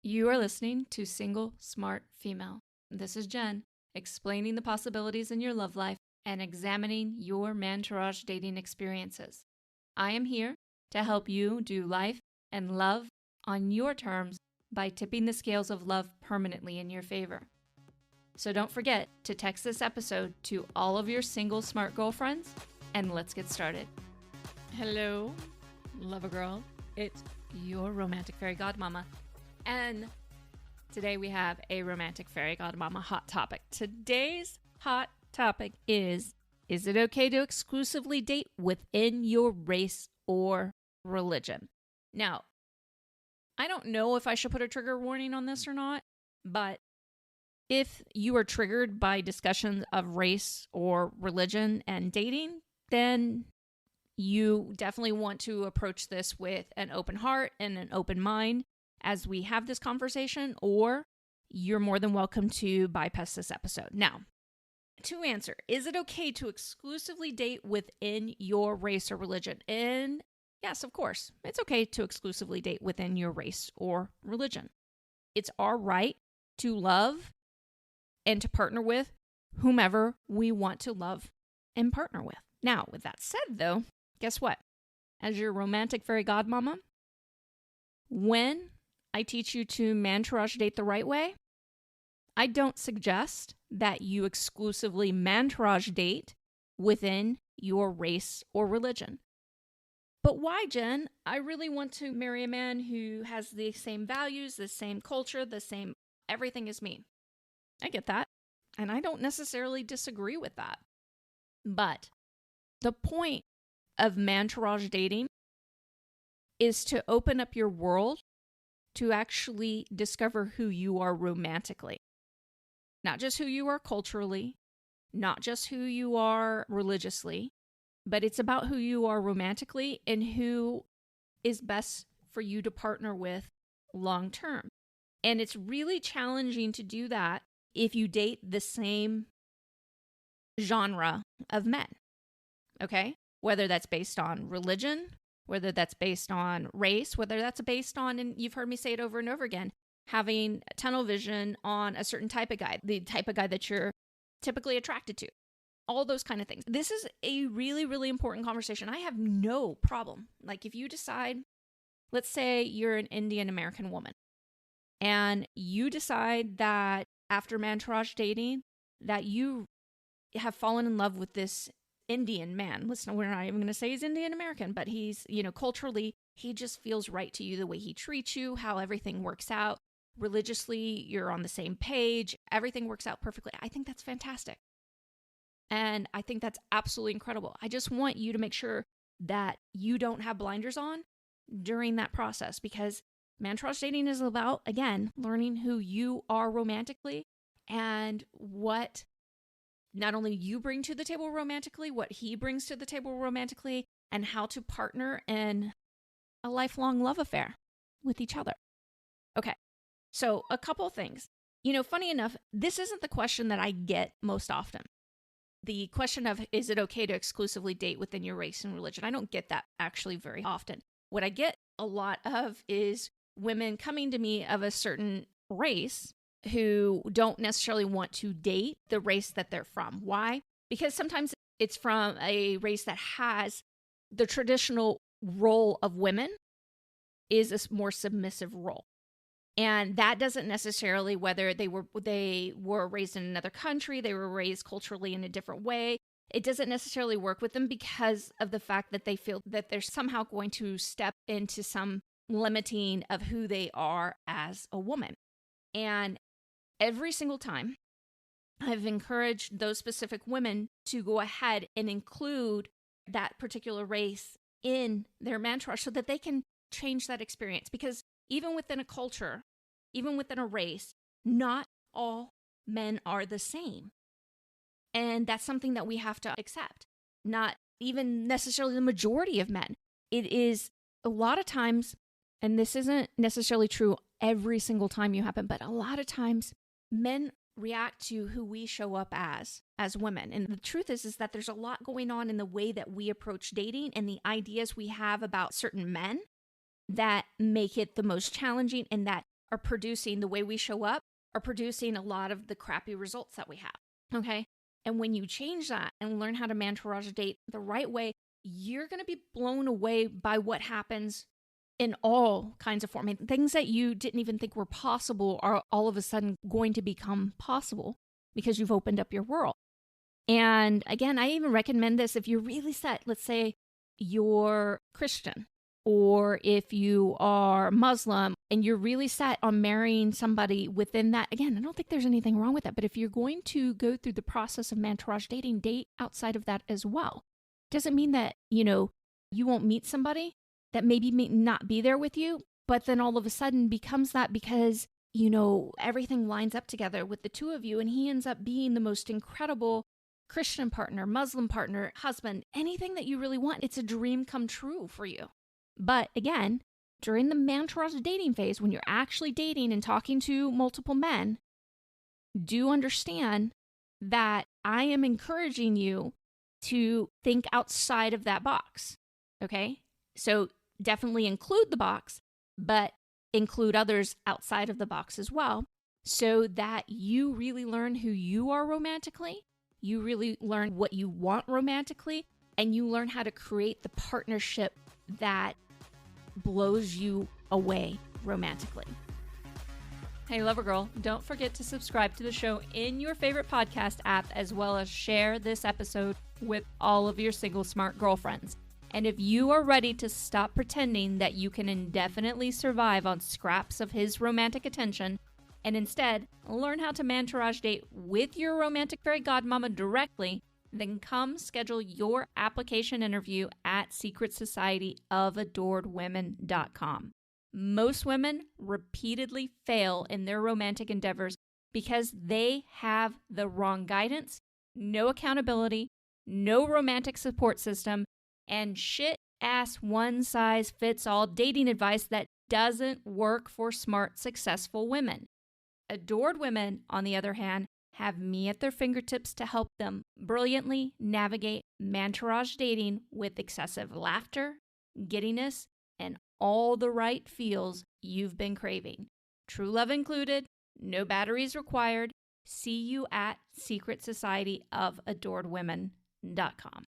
You are listening to Single Smart Female. This is Jen, explaining the possibilities in your love life and examining your mantourage dating experiences. I am here to help you do life and love on your terms by tipping the scales of love permanently in your favor. So don't forget to text this episode to all of your single smart girlfriends, and let's get started. Hello, lover girl. It's your romantic fairy godmama. And today we have a romantic fairy godmama hot topic. Today's hot topic is it okay to exclusively date within your race or religion? Now, I don't know if I should put a trigger warning on this or not, but if you are triggered by discussions of race or religion and dating, then you definitely want to approach this with an open heart and an open mind as we have this conversation, or you're more than welcome to bypass this episode. Now, to answer, is it okay to exclusively date within your race or religion? And yes, of course, it's okay to exclusively date within your race or religion. It's our right to love and to partner with whomever we want to love and partner with. Now, with that said, though, guess what? As your romantic fairy godmama, when I teach you to mantourage date the right way, I don't suggest that you exclusively mantourage date within your race or religion. But why, Jen? I really want to marry a man who has the same values, the same culture, the same everything as me. I get that, and I don't necessarily disagree with that. But the point of mantourage dating is to open up your world to actually discover who you are romantically. Not just who you are culturally, not just who you are religiously, but it's about who you are romantically and who is best for you to partner with long term. And it's really challenging to do that if you date the same genre of men, okay? Whether that's based on religion, whether that's based on race, whether that's based on, and you've heard me say it over and over again, having tunnel vision on a certain type of guy, the type of guy that you're typically attracted to, all those kind of things. This is a really, really important conversation. I have no problem. Like if you decide, let's say you're an Indian American woman, and you decide that after mantourage dating, that you have fallen in love with this Indian man. Listen, we're not even going to say he's Indian American, but he's, culturally, he just feels right to you, the way he treats you, how everything works out. Religiously, you're on the same page. Everything works out perfectly. I think that's fantastic. And I think that's absolutely incredible. I just want you to make sure that you don't have blinders on during that process, because mantourage dating is about, again, learning who you are romantically and what not only you bring to the table romantically, what he brings to the table romantically, and how to partner in a lifelong love affair with each other. Okay, so a couple of things. Funny enough, this isn't the question that I get most often. The question of, is it okay to exclusively date within your race and religion? I don't get that actually very often. What I get a lot of is women coming to me of a certain race who don't necessarily want to date the race that they're from. Why? Because sometimes it's from a race that has the traditional role of women is a more submissive role. And that doesn't necessarily, whether they were raised in another country, they were raised culturally in a different way, it doesn't necessarily work with them because of the fact that they feel that they're somehow going to step into some limiting of who they are as a woman. And every single time, I've encouraged those specific women to go ahead and include that particular race in their mantourage so that they can change that experience. Because even within a culture, even within a race, not all men are the same. And that's something that we have to accept. Not even necessarily the majority of men. It is a lot of times, and this isn't necessarily true every single time you happen, but a lot of times men react to who we show up as women. And the truth is that there's a lot going on in the way that we approach dating and the ideas we have about certain men that make it the most challenging and that are producing, the way we show up, are producing a lot of the crappy results that we have. Okay. And when you change that and learn how to mantourage date the right way, you're going to be blown away by what happens in all kinds of forms. I mean, things that you didn't even think were possible are all of a sudden going to become possible because you've opened up your world. And again, I even recommend this if you're really set, let's say you're Christian, or if you are Muslim and you're really set on marrying somebody within that. Again, I don't think there's anything wrong with that, but if you're going to go through the process of mantourage dating, date outside of that as well. Doesn't mean that, you won't meet somebody that maybe may not be there with you, but then all of a sudden becomes that because, everything lines up together with the two of you and he ends up being the most incredible Christian partner, Muslim partner, husband, anything that you really want. It's a dream come true for you. But again, during the mantourage dating phase, when you're actually dating and talking to multiple men, do understand that I am encouraging you to think outside of that box. Okay? So definitely include the box, but include others outside of the box as well, so that you really learn who you are romantically, you really learn what you want romantically, and you learn how to create the partnership that blows you away romantically. Hey, Lover Girl, don't forget to subscribe to the show in your favorite podcast app, as well as share this episode with all of your single smart girlfriends. And if you are ready to stop pretending that you can indefinitely survive on scraps of his romantic attention, and instead learn how to mantourage date with your romantic fairy godmama directly, then come schedule your application interview at secretsocietyofAdoredWomen.com. Most women repeatedly fail in their romantic endeavors because they have the wrong guidance, no accountability, no romantic support system, and shit-ass one-size-fits-all dating advice that doesn't work for smart, successful women. Adored Women, on the other hand, have me at their fingertips to help them brilliantly navigate mantourage dating with excessive laughter, giddiness, and all the right feels you've been craving. True love included, no batteries required. See you at secretsocietyofAdoredWomen.com.